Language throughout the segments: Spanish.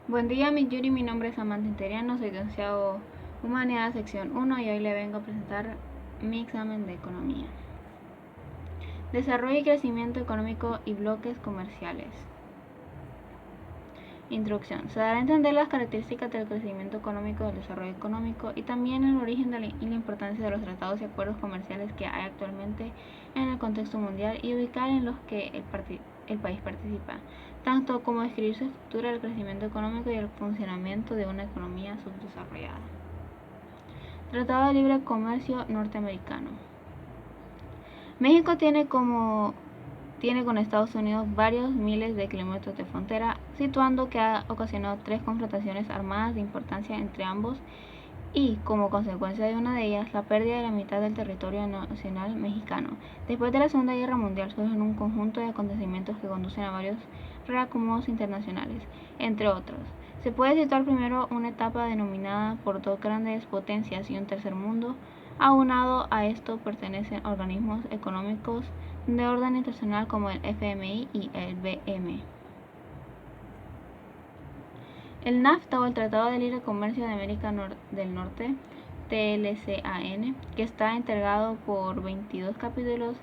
Buen día, Miss Yuri. Mi nombre es Samantha Interiano, soy licenciado Humanidades sección 1 y hoy le vengo a presentar mi examen de economía. Desarrollo y crecimiento económico y bloques comerciales. Introducción. Se dará a entender las características del crecimiento económico, del desarrollo económico y también el origen y la importancia de los tratados y acuerdos comerciales que hay actualmente en el contexto mundial y ubicar en los que el país participa, tanto como describir su estructura, el crecimiento económico y el funcionamiento de una economía subdesarrollada. Tratado de Libre Comercio Norteamericano. México tiene con Estados Unidos varios miles de kilómetros de frontera, situando que ha ocasionado 3 confrontaciones armadas de importancia entre ambos y, como consecuencia de una de ellas, la pérdida de la mitad del territorio nacional mexicano. Después de la Segunda Guerra Mundial surgen un conjunto de acontecimientos que conducen a varios reacomodos internacionales, entre otros. Se puede citar primero una etapa denominada por 2 grandes potencias y un tercer mundo. Aunado a esto pertenecen organismos económicos de orden internacional como el FMI y el BM. El NAFTA o el Tratado de Libre Comercio de América del Norte, TLCAN, que está integrado por 22 capítulos.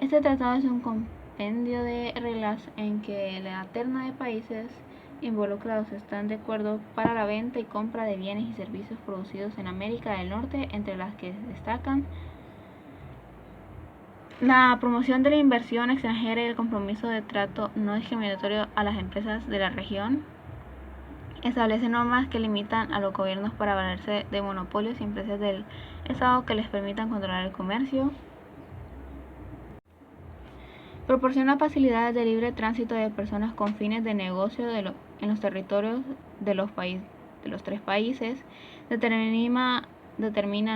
Este tratado es un compendio de reglas en que la terna de países involucrados están de acuerdo para la venta y compra de bienes y servicios producidos en América del Norte, entre las que destacan la promoción de la inversión extranjera y el compromiso de trato no discriminatorio a las empresas de la región. Establece normas que limitan a los gobiernos para valerse de monopolios y empresas del Estado que les permitan controlar el comercio. Proporciona facilidades de libre tránsito de personas con fines de negocio en los territorios de los 3 países. Determina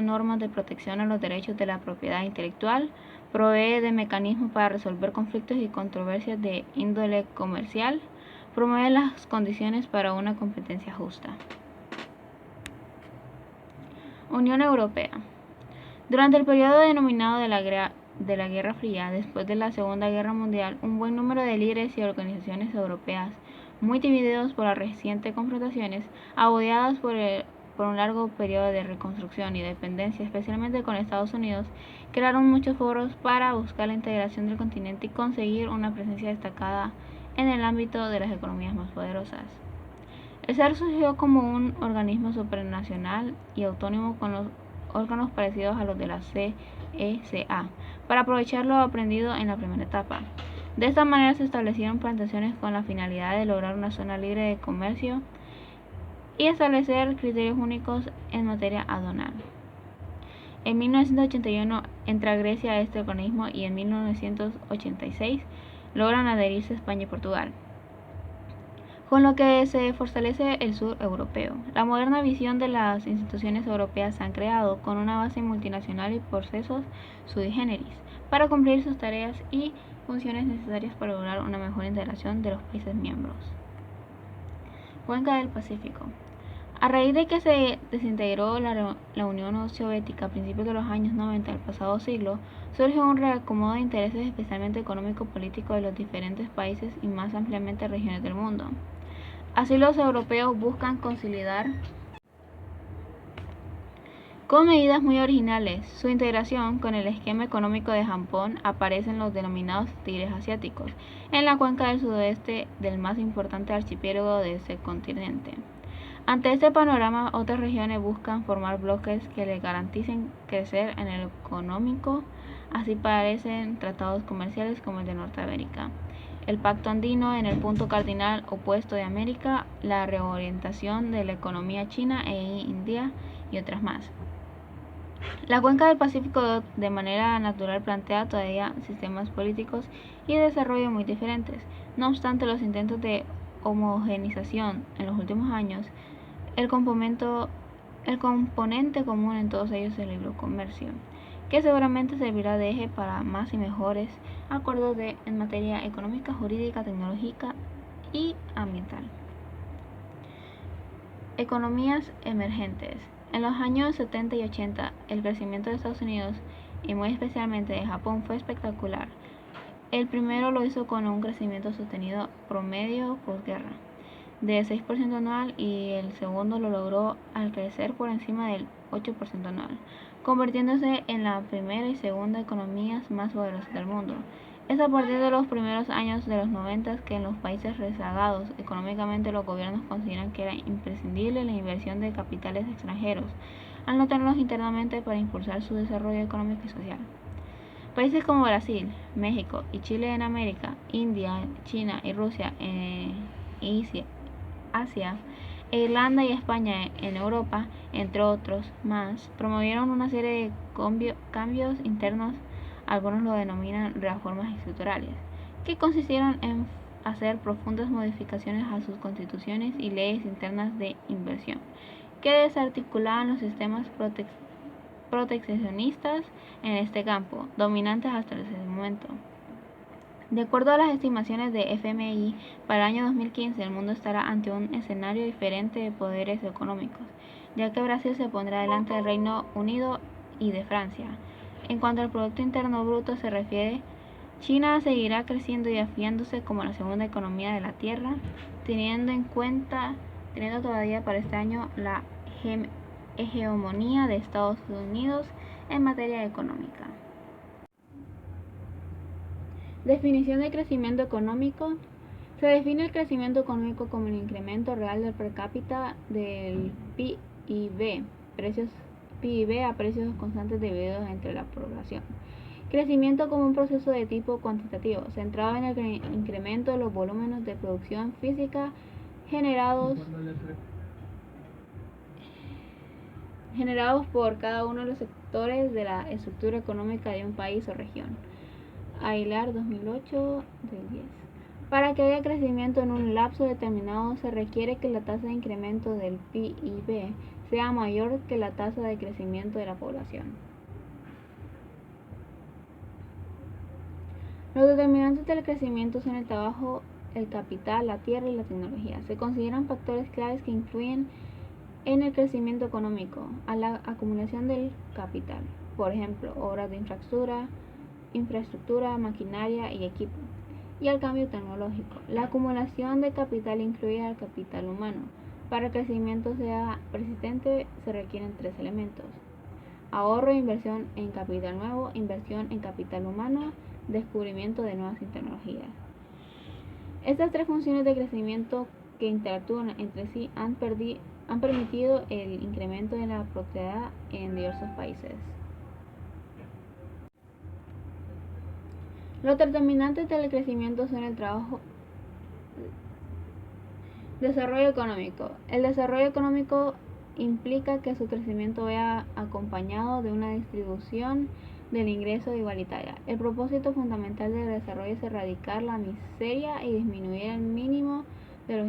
normas de protección a los derechos de la propiedad intelectual. Provee de mecanismos para resolver conflictos y controversias de índole comercial. Promueve las condiciones para una competencia justa. Unión Europea. Durante el periodo denominado de la Guerra Fría, después de la Segunda Guerra Mundial, un buen número de líderes y organizaciones europeas, muy divididos por las recientes confrontaciones, agobiadas por un largo periodo de reconstrucción y dependencia, especialmente con Estados Unidos, crearon muchos foros para buscar la integración del continente y conseguir una presencia destacada en el ámbito de las economías más poderosas. El SER surgió como un organismo supranacional y autónomo con los órganos parecidos a los de la CECA, para aprovechar lo aprendido en la primera etapa. De esta manera se establecieron plantaciones con la finalidad de lograr una zona libre de comercio y establecer criterios únicos en materia aduanal. En 1981 entra Grecia a este organismo y en 1986 logran adherirse España y Portugal, con lo que se fortalece el sur europeo. La moderna visión de las instituciones europeas se han creado con una base multinacional y procesos sui generis para cumplir sus tareas y funciones necesarias para lograr una mejor integración de los países miembros. Cuenca del Pacífico. A raíz de que se desintegró la Unión Soviética a principios de los años 90 del pasado siglo, surge un reacomodo de intereses especialmente económico-político de los diferentes países y más ampliamente regiones del mundo. Así los europeos buscan consolidar con medidas muy originales su integración con el esquema económico de Japón. Aparecen los denominados tigres asiáticos en la cuenca del sudoeste del más importante archipiélago de ese continente. Ante este panorama, otras regiones buscan formar bloques que les garanticen crecer en el económico. Así parecen tratados comerciales como el de Norteamérica, el Pacto Andino en el punto cardinal opuesto de América, la reorientación de la economía china e india y otras más. La cuenca del Pacífico de manera natural plantea todavía sistemas políticos y de desarrollo muy diferentes. No obstante, los intentos de homogenización en los últimos años, el componente común en todos ellos es el libre comercio, que seguramente servirá de eje para más y mejores acuerdos en materia económica, jurídica, tecnológica y ambiental. Economías emergentes. En los años 70 y 80, el crecimiento de Estados Unidos y muy especialmente de Japón fue espectacular. El primero lo hizo con un crecimiento sostenido promedio posguerra de 6% anual y el segundo lo logró al crecer por encima del 8% anual, convirtiéndose en la primera y segunda economías más poderosas del mundo. Es a partir de los primeros años de los 90 que en los países rezagados económicamente los gobiernos consideran que era imprescindible la inversión de capitales extranjeros, al no tenerlos internamente para impulsar su desarrollo económico y social. Países como Brasil, México y Chile en América, India, China y Rusia y Asia, e Irlanda y España en Europa, entre otros más, promovieron una serie de cambios internos, algunos lo denominan reformas estructurales, que consistieron en hacer profundas modificaciones a sus constituciones y leyes internas de inversión, que desarticulaban los sistemas proteccionistas en este campo, dominantes hasta ese momento. De acuerdo a las estimaciones de FMI, para el año 2015 el mundo estará ante un escenario diferente de poderes económicos, ya que Brasil se pondrá delante del Reino Unido y de Francia. En cuanto al Producto Interno Bruto se refiere, China seguirá creciendo y afiándose como la segunda economía de la Tierra, teniendo todavía para este año la hegemonía de Estados Unidos en materia económica. Definición de crecimiento económico. Se define el crecimiento económico como el incremento real del per cápita del PIB a precios constantes divididos entre la población. Crecimiento como un proceso de tipo cuantitativo, centrado en el incremento de los volúmenes de producción física generados por cada uno de los sectores de la estructura económica de un país o región. Aguilar 2008 del 10. Para que haya crecimiento en un lapso determinado se requiere que la tasa de incremento del PIB sea mayor que la tasa de crecimiento de la población. Los determinantes del crecimiento son el trabajo, el capital, la tierra y la tecnología. Se consideran factores claves que influyen en el crecimiento económico, a la acumulación del capital, por ejemplo, obras de infraestructura, maquinaria y equipo, y al cambio tecnológico. La acumulación de capital incluye al capital humano. Para que el crecimiento sea persistente se requieren tres elementos: ahorro e inversión en capital nuevo, inversión en capital humano, descubrimiento de nuevas tecnologías. Estas tres funciones de crecimiento que interactúan entre sí han permitido el incremento de la prosperidad en diversos países. Los determinantes del crecimiento son el trabajo. Desarrollo económico. El desarrollo económico implica que su crecimiento vaya acompañado de una distribución del ingreso igualitaria. El propósito fundamental del desarrollo es erradicar la miseria y disminuir el mínimo de los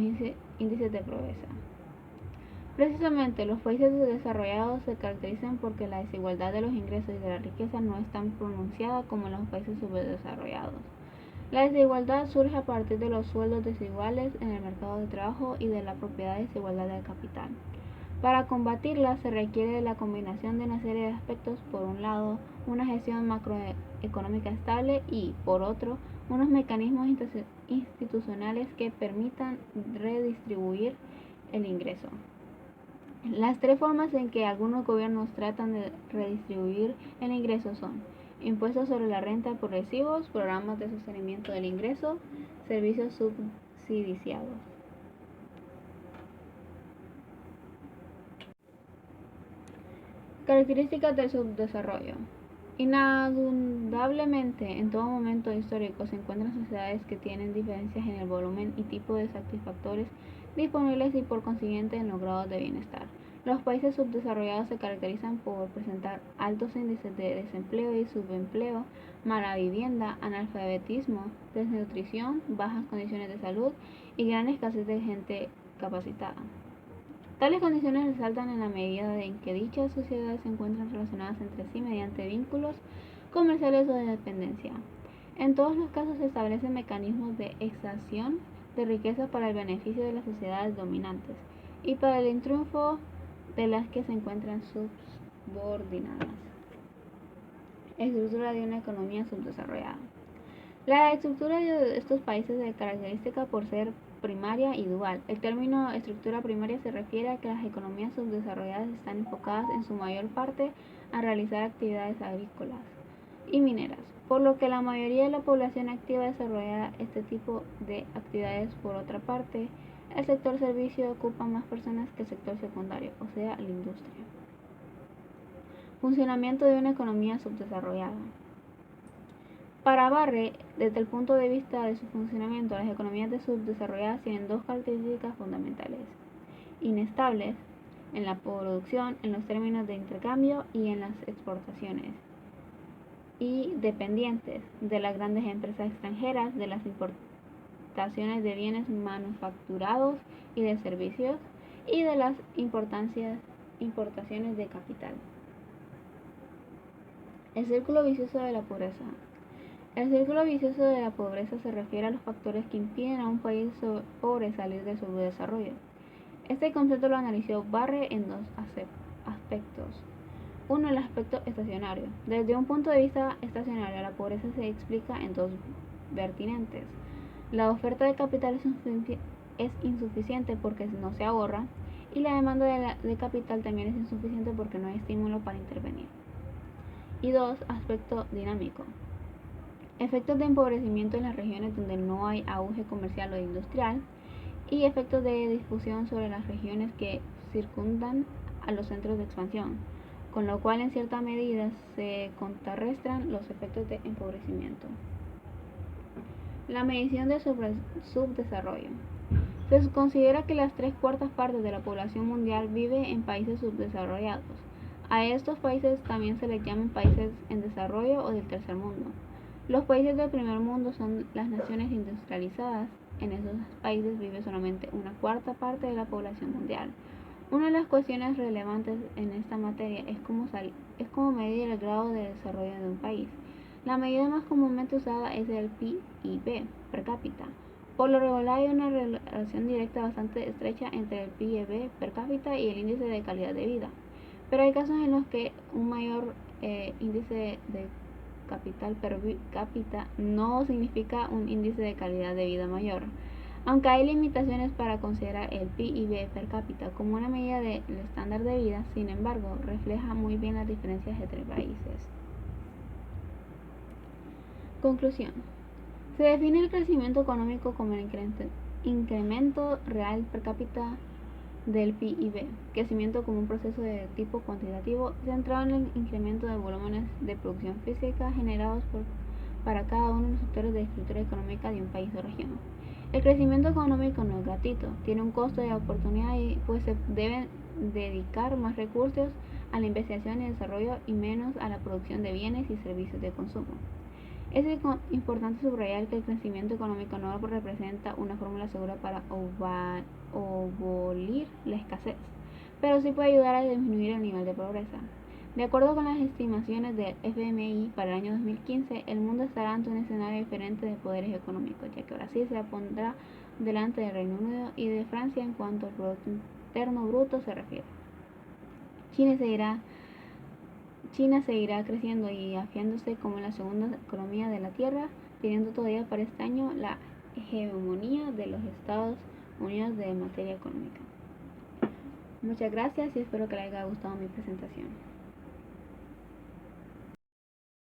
índices de pobreza. Precisamente, los países desarrollados se caracterizan porque la desigualdad de los ingresos y de la riqueza no es tan pronunciada como en los países subdesarrollados. La desigualdad surge a partir de los sueldos desiguales en el mercado de trabajo y de la propiedad desigualdad del capital. Para combatirla se requiere la combinación de una serie de aspectos: por un lado, una gestión macroeconómica estable y, por otro, unos mecanismos institucionales que permitan redistribuir el ingreso. Las tres formas en que algunos gobiernos tratan de redistribuir el ingreso son: impuestos sobre la renta progresivos, programas de sostenimiento del ingreso, servicios subsidiados. Características del subdesarrollo. Indudablemente, en todo momento histórico se encuentran sociedades que tienen diferencias en el volumen y tipo de satisfactores disponibles y por consiguiente en los grados de bienestar. Los países subdesarrollados se caracterizan por presentar altos índices de desempleo y subempleo, mala vivienda, analfabetismo, desnutrición, bajas condiciones de salud y gran escasez de gente capacitada. Tales condiciones resaltan en la medida en que dichas sociedades se encuentran relacionadas entre sí mediante vínculos comerciales o de dependencia. En todos los casos se establecen mecanismos de extracción de riqueza para el beneficio de las sociedades dominantes y para el triunfo de las que se encuentran subordinadas. Estructura de una economía subdesarrollada. La estructura de estos países se caracteriza por ser primaria y dual. El término estructura primaria se refiere a que las economías subdesarrolladas están enfocadas en su mayor parte a realizar actividades agrícolas y mineras, por lo que la mayoría de la población activa desarrolla este tipo de actividades. Por otra parte, el sector servicio ocupa más personas que el sector secundario, o sea, la industria. Funcionamiento de una economía subdesarrollada. Para Barre, desde el punto de vista de su funcionamiento, las economías subdesarrolladas tienen dos características fundamentales: inestables en la producción, en los términos de intercambio y en las exportaciones, y dependientes de las grandes empresas extranjeras, de las importaciones de bienes manufacturados y de servicios, y de las importaciones de capital. El círculo vicioso de la pobreza. El círculo vicioso de la pobreza se refiere a los factores que impiden a un país pobre salir del subdesarrollo. Este concepto lo analizó Barre en dos aspectos. Uno, el aspecto estacionario. Desde un punto de vista estacionario, la pobreza se explica en dos vertientes. La oferta de capital es insuficiente porque no se ahorra, y la demanda de capital también es insuficiente porque no hay estímulo para intervenir. Y dos, aspecto dinámico. Efectos de empobrecimiento en las regiones donde no hay auge comercial o industrial, y efectos de difusión sobre las regiones que circundan a los centros de expansión, con lo cual en cierta medida se contrarrestan los efectos de empobrecimiento. La medición de subdesarrollo. Se considera que las 3/4 partes de la población mundial vive en países subdesarrollados. A estos países también se les llaman países en desarrollo o del tercer mundo. Los países del primer mundo son las naciones industrializadas. En esos países vive solamente 1/4 parte de la población mundial. Una de las cuestiones relevantes en esta materia es cómo medir el grado de desarrollo de un país. La medida más comúnmente usada es el PIB per cápita. Por lo regular hay una relación directa bastante estrecha entre el PIB per cápita y el índice de calidad de vida, pero hay casos en los que un mayor índice de capital per cápita no significa un índice de calidad de vida mayor. Aunque hay limitaciones para considerar el PIB per cápita como una medida del estándar de vida, sin embargo, refleja muy bien las diferencias entre países. Conclusión. Se define el crecimiento económico como el incremento real per cápita del PIB, crecimiento como un proceso de tipo cuantitativo centrado en el incremento de volúmenes de producción física generados para cada uno de los sectores de la estructura económica de un país o región. El crecimiento económico no es gratuito, tiene un costo de oportunidad y pues se deben dedicar más recursos a la investigación y desarrollo y menos a la producción de bienes y servicios de consumo. Es importante subrayar que el crecimiento económico no representa una fórmula segura para abolir la escasez, pero sí puede ayudar a disminuir el nivel de pobreza. De acuerdo con las estimaciones del FMI para el año 2015, el mundo estará ante un escenario diferente de poderes económicos, ya que Brasil se pondrá delante del Reino Unido y de Francia en cuanto al Producto Interno Bruto se refiere. China seguirá creciendo y afianzándose como la segunda economía de la Tierra, teniendo todavía para este año la hegemonía de los Estados Unidos de materia económica. Muchas gracias y espero que les haya gustado mi presentación.